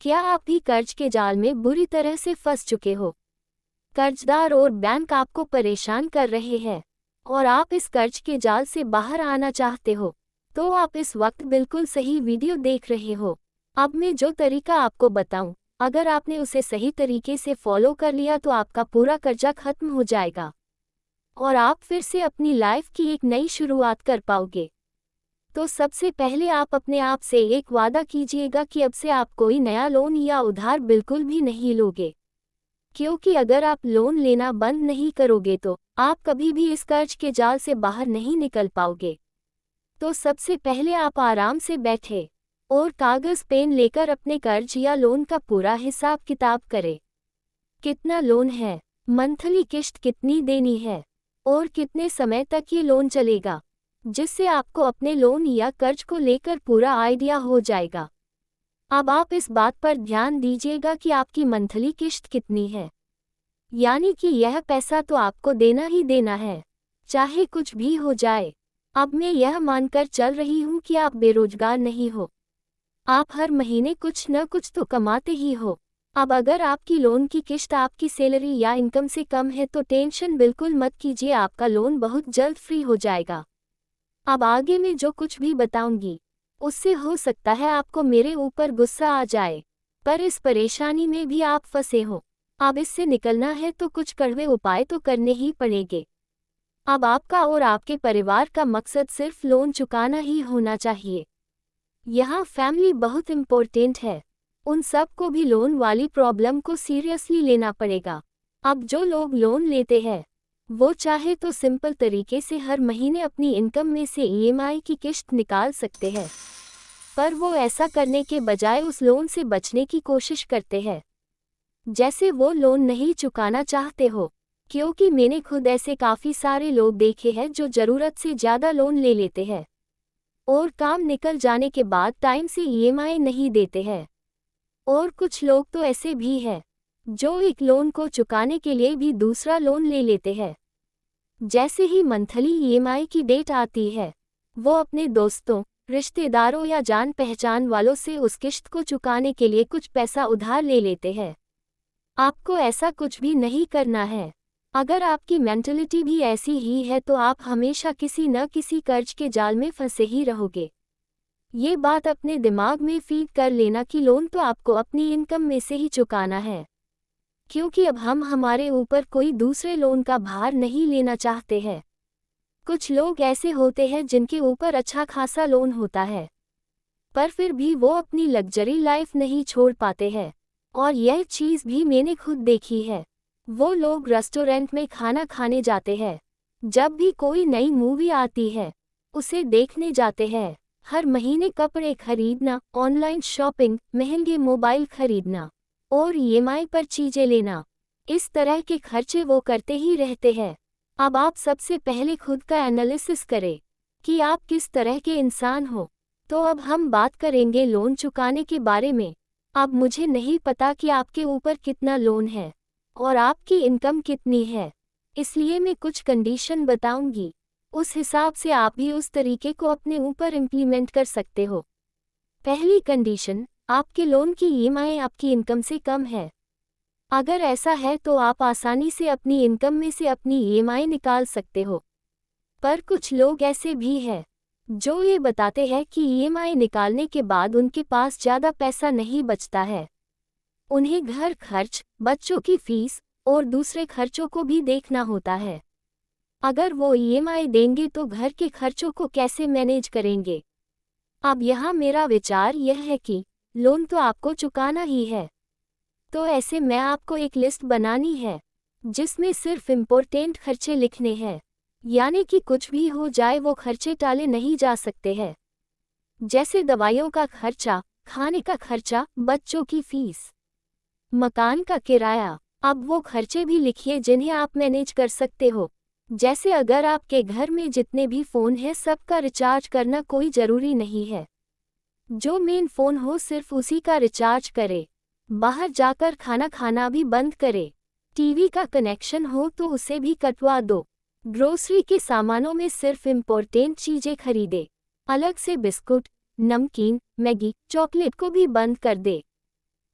क्या आप भी कर्ज के जाल में बुरी तरह से फंस चुके हो? कर्जदार और बैंक आपको परेशान कर रहे हैं और आप इस कर्ज के जाल से बाहर आना चाहते हो, तो आप इस वक्त बिल्कुल सही वीडियो देख रहे हो। अब मैं जो तरीका आपको बताऊं, अगर आपने उसे सही तरीके से फॉलो कर लिया तो आपका पूरा कर्जा खत्म हो जाएगा और आप फिर से अपनी लाइफ की एक नई शुरुआत कर पाओगे। तो सबसे पहले आप अपने आप से एक वादा कीजिएगा कि अब से आप कोई नया लोन या उधार बिल्कुल भी नहीं लोगे, क्योंकि अगर आप लोन लेना बंद नहीं करोगे तो आप कभी भी इस कर्ज के जाल से बाहर नहीं निकल पाओगे। तो सबसे पहले आप आराम से बैठे और कागज पेन लेकर अपने कर्ज या लोन का पूरा हिसाब किताब करें। कितना लोन है, मंथली किश्त कितनी देनी है और कितने समय तक ये लोन चलेगा, जिससे आपको अपने लोन या कर्ज को लेकर पूरा आइडिया हो जाएगा। अब आप इस बात पर ध्यान दीजिएगा कि आपकी मंथली किश्त कितनी है, यानी कि यह पैसा तो आपको देना ही देना है, चाहे कुछ भी हो जाए। अब मैं यह मानकर चल रही हूँ कि आप बेरोजगार नहीं हो, आप हर महीने कुछ न कुछ तो कमाते ही हो। अब अगर आपकी लोन की किश्त आपकी सैलरी या इनकम से कम है तो टेंशन बिल्कुल मत कीजिए, आपका लोन बहुत जल्द फ्री हो जाएगा। अब आगे मैं जो कुछ भी बताऊंगी उससे हो सकता है आपको मेरे ऊपर गुस्सा आ जाए, पर इस परेशानी में भी आप फंसे हो। अब इससे निकलना है तो कुछ कड़वे उपाय तो करने ही पड़ेंगे। अब आपका और आपके परिवार का मकसद सिर्फ लोन चुकाना ही होना चाहिए। यहाँ फैमिली बहुत इम्पोर्टेंट है, उन सब को भी लोन वाली प्रॉब्लम को सीरियसली लेना पड़ेगा। अब जो लोग लोन लेते हैं वो चाहे तो सिंपल तरीके से हर महीने अपनी इनकम में से ईएमआई की किश्त निकाल सकते हैं, पर वो ऐसा करने के बजाय उस लोन से बचने की कोशिश करते हैं जैसे वो लोन नहीं चुकाना चाहते हो। क्योंकि मैंने खुद ऐसे काफ़ी सारे लोग देखे हैं जो ज़रूरत से ज़्यादा लोन ले लेते हैं और काम निकल जाने के बाद टाइम से ईएमआई नहीं देते हैं। और कुछ लोग तो ऐसे भी हैं जो एक लोन को चुकाने के लिए भी दूसरा लोन ले लेते हैं। जैसे ही मंथली ईएमआई की डेट आती है, वो अपने दोस्तों, रिश्तेदारों या जान पहचान वालों से उस किश्त को चुकाने के लिए कुछ पैसा उधार ले लेते हैं। आपको ऐसा कुछ भी नहीं करना है। अगर आपकी मेंटलिटी भी ऐसी ही है तो आप हमेशा किसी न किसी कर्ज के जाल में फंसे ही रहोगे। ये बात अपने दिमाग में फीड कर लेना कि लोन तो आपको अपनी इनकम में से ही चुकाना है, क्योंकि अब हम हमारे ऊपर कोई दूसरे लोन का भार नहीं लेना चाहते हैं। कुछ लोग ऐसे होते हैं जिनके ऊपर अच्छा खासा लोन होता है, पर फिर भी वो अपनी लग्जरी लाइफ नहीं छोड़ पाते हैं, और यह चीज़ भी मैंने खुद देखी है। वो लोग रेस्टोरेंट में खाना खाने जाते हैं, जब भी कोई नई मूवी आती है उसे देखने जाते हैं, हर महीने कपड़े खरीदना, ऑनलाइन शॉपिंग, महंगे मोबाइल खरीदना और ईएमआई पर चीजें लेना, इस तरह के खर्चे वो करते ही रहते हैं। अब आप सबसे पहले खुद का एनालिसिस करें कि आप किस तरह के इंसान हो। तो अब हम बात करेंगे लोन चुकाने के बारे में। अब मुझे नहीं पता कि आपके ऊपर कितना लोन है और आपकी इनकम कितनी है, इसलिए मैं कुछ कंडीशन बताऊंगी, उस हिसाब से आप भी उस तरीके को अपने ऊपर इम्प्लीमेंट कर सकते हो। पहली कंडीशन, आपके लोन की ईएमआई आपकी इनकम से कम है। अगर ऐसा है तो आप आसानी से अपनी इनकम में से अपनी ईएमआई निकाल सकते हो। पर कुछ लोग ऐसे भी हैं जो ये बताते हैं कि ईएमआई निकालने के बाद उनके पास ज़्यादा पैसा नहीं बचता है। उन्हें घर खर्च, बच्चों की फीस और दूसरे खर्चों को भी देखना होता है। अगर वो ईएमआई देंगे तो घर के खर्चों को कैसे मैनेज करेंगे? अब यहाँ मेरा विचार यह है कि लोन तो आपको चुकाना ही है, तो ऐसे में आपको एक लिस्ट बनानी है जिसमें सिर्फ इम्पोर्टेंट खर्चे लिखने हैं, यानी कि कुछ भी हो जाए वो खर्चे टाले नहीं जा सकते हैं, जैसे दवाइयों का खर्चा, खाने का खर्चा, बच्चों की फीस, मकान का किराया। अब वो खर्चे भी लिखिए जिन्हें आप मैनेज कर सकते हो, जैसे अगर आपके घर में जितने भी फ़ोन हैं सबका रिचार्ज करना कोई ज़रूरी नहीं है। जो मेन फ़ोन हो सिर्फ उसी का रिचार्ज करे, बाहर जाकर खाना खाना भी बंद करे, टीवी का कनेक्शन हो तो उसे भी कटवा दो, ग्रोसरी के सामानों में सिर्फ इम्पोर्टेंट चीज़ें खरीदे, अलग से बिस्कुट, नमकीन, मैगी, चॉकलेट को भी बंद कर दे।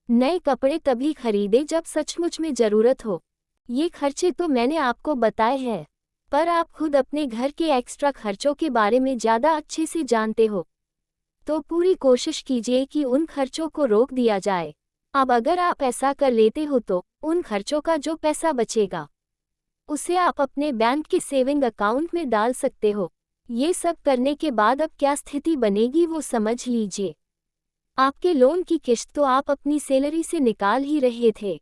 नए कपड़े तभी खरीदे जब सचमुच में जरूरत हो। ये खर्चे तो मैंने आपको बताए हैं, पर आप खुद अपने घर के एक्स्ट्रा खर्चों के बारे में ज़्यादा अच्छे से जानते हो, तो पूरी कोशिश कीजिए कि उन खर्चों को रोक दिया जाए। अब अगर आप ऐसा कर लेते हो तो उन खर्चों का जो पैसा बचेगा उसे आप अपने बैंक के सेविंग अकाउंट में डाल सकते हो। ये सब करने के बाद अब क्या स्थिति बनेगी वो समझ लीजिए। आपके लोन की किश्त तो आप अपनी सैलरी से निकाल ही रहे थे,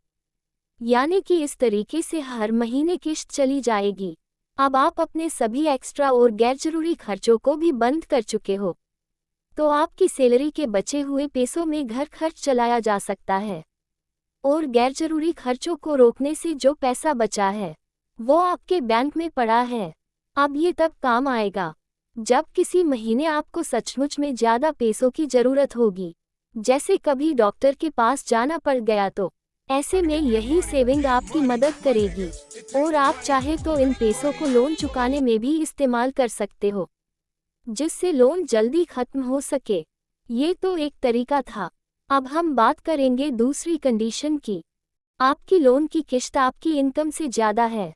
यानी कि इस तरीके से हर महीने किश्त चली जाएगी। अब आप अपने सभी एक्स्ट्रा और गैर जरूरी खर्चों को भी बंद कर चुके हो, तो आपकी सैलरी के बचे हुए पैसों में घर खर्च चलाया जा सकता है, और गैर जरूरी खर्चों को रोकने से जो पैसा बचा है वो आपके बैंक में पड़ा है। अब ये तब काम आएगा जब किसी महीने आपको सचमुच में ज़्यादा पैसों की ज़रूरत होगी, जैसे कभी डॉक्टर के पास जाना पड़ गया, तो ऐसे में यही सेविंग आपकी मदद करेगी। और आप चाहे तो इन पैसों को लोन चुकाने में भी इस्तेमाल कर सकते हो, जिससे लोन जल्दी खत्म हो सके। ये तो एक तरीका था। अब हम बात करेंगे दूसरी कंडीशन की। आपकी लोन की किश्त आपकी इनकम से ज़्यादा है।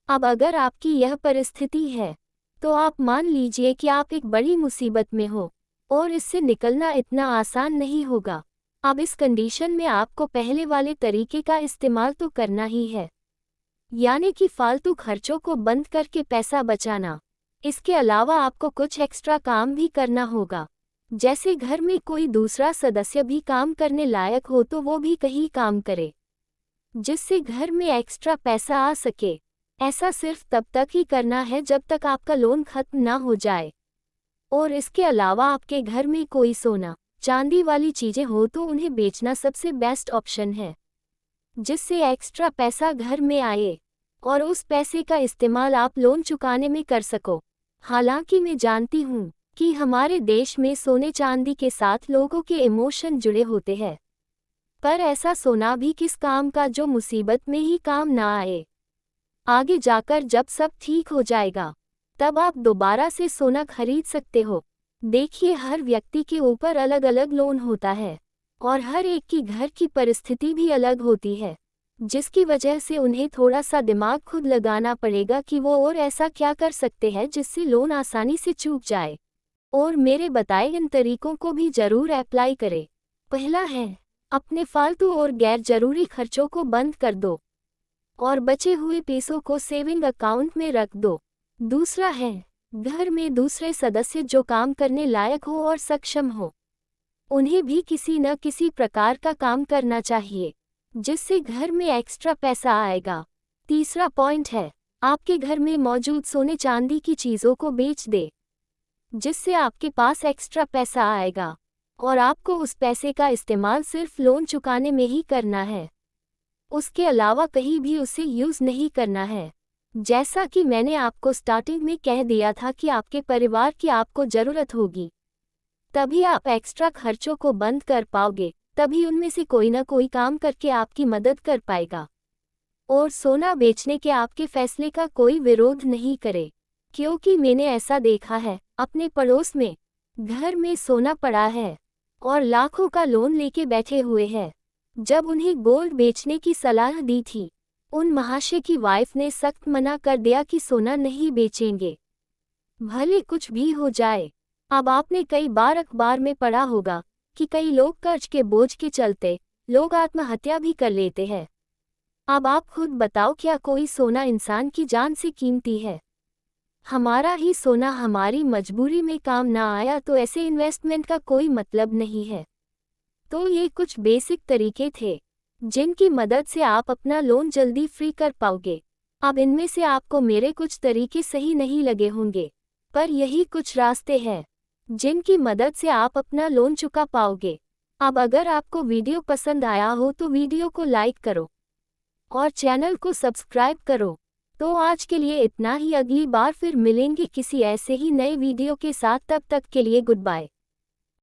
अब अगर आपकी यह परिस्थिति है तो आप मान लीजिए कि आप एक बड़ी मुसीबत में हो और इससे निकलना इतना आसान नहीं होगा। अब इस कंडीशन में आपको पहले वाले तरीके का इस्तेमाल तो करना ही है, यानी कि फालतू खर्चों को बंद करके पैसा बचाना। इसके अलावा आपको कुछ एक्स्ट्रा काम भी करना होगा, जैसे घर में कोई दूसरा सदस्य भी काम करने लायक हो तो वो भी कहीं काम करे, जिससे घर में एक्स्ट्रा पैसा आ सके। ऐसा सिर्फ तब तक ही करना है जब तक आपका लोन खत्म ना हो जाए। और इसके अलावा आपके घर में कोई सोना चांदी वाली चीज़ें हो तो उन्हें बेचना सबसे बेस्ट ऑप्शन है, जिससे एक्स्ट्रा पैसा घर में आए और उस पैसे का इस्तेमाल आप लोन चुकाने में कर सको। हालांकि मैं जानती हूँ कि हमारे देश में सोने चांदी के साथ लोगों के इमोशन जुड़े होते हैं, पर ऐसा सोना भी किस काम का जो मुसीबत में ही काम ना आए। आगे जाकर जब सब ठीक हो जाएगा तब आप दोबारा से सोना खरीद सकते हो। देखिए, हर व्यक्ति के ऊपर अलग अलग लोन होता है और हर एक की घर की परिस्थिति भी अलग होती है, जिसकी वजह से उन्हें थोड़ा सा दिमाग खुद लगाना पड़ेगा कि वो और ऐसा क्या कर सकते हैं जिससे लोन आसानी से चूक जाए। और मेरे बताए इन तरीकों को भी ज़रूर अप्लाई करें। पहला है, अपने फालतू और गैर जरूरी खर्चों को बंद कर दो और बचे हुए पैसों को सेविंग अकाउंट में रख दो। दूसरा है, घर में दूसरे सदस्य जो काम करने लायक हो और सक्षम हो, उन्हें भी किसी न किसी प्रकार का काम करना चाहिए, जिससे घर में एक्स्ट्रा पैसा आएगा। तीसरा पॉइंट है, आपके घर में मौजूद सोने चांदी की चीज़ों को बेच दे, जिससे आपके पास एक्स्ट्रा पैसा आएगा और आपको उस पैसे का इस्तेमाल सिर्फ लोन चुकाने में ही करना है। उसके अलावा कहीं भी उसे यूज़ नहीं करना है। जैसा कि मैंने आपको स्टार्टिंग में कह दिया था कि आपके परिवार की आपको ज़रूरत होगी, तभी आप एक्स्ट्रा खर्चों को बंद कर पाओगे, तभी उनमें से कोई ना कोई काम करके आपकी मदद कर पाएगा। और सोना बेचने के आपके फैसले का कोई विरोध नहीं करे, क्योंकि मैंने ऐसा देखा है अपने पड़ोस में, घर में सोना पड़ा है और लाखों का लोन लेके बैठे हुए हैं। जब उन्हें गोल्ड बेचने की सलाह दी थी, उन महाशय की वाइफ ने सख्त मना कर दिया कि सोना नहीं बेचेंगे, भले कुछ भी हो जाए। अब आपने कई बार अखबार में पढ़ा होगा कि कई लोग कर्ज के बोझ के चलते लोग आत्महत्या भी कर लेते हैं। अब आप खुद बताओ, क्या कोई सोना इंसान की जान से कीमती है? हमारा ही सोना हमारी मजबूरी में काम ना आया तो ऐसे इन्वेस्टमेंट का कोई मतलब नहीं है। तो ये कुछ बेसिक तरीके थे जिनकी मदद से आप अपना लोन जल्दी फ्री कर पाओगे। अब इनमें से आपको मेरे कुछ तरीके सही नहीं लगे होंगे, पर यही कुछ रास्ते हैं जिनकी मदद से आप अपना लोन चुका पाओगे। अब अगर आपको वीडियो पसंद आया हो तो वीडियो को लाइक करो और चैनल को सब्सक्राइब करो। तो आज के लिए इतना ही, अगली बार फिर मिलेंगे किसी ऐसे ही नए वीडियो के साथ। तब तक के लिए गुड बाय।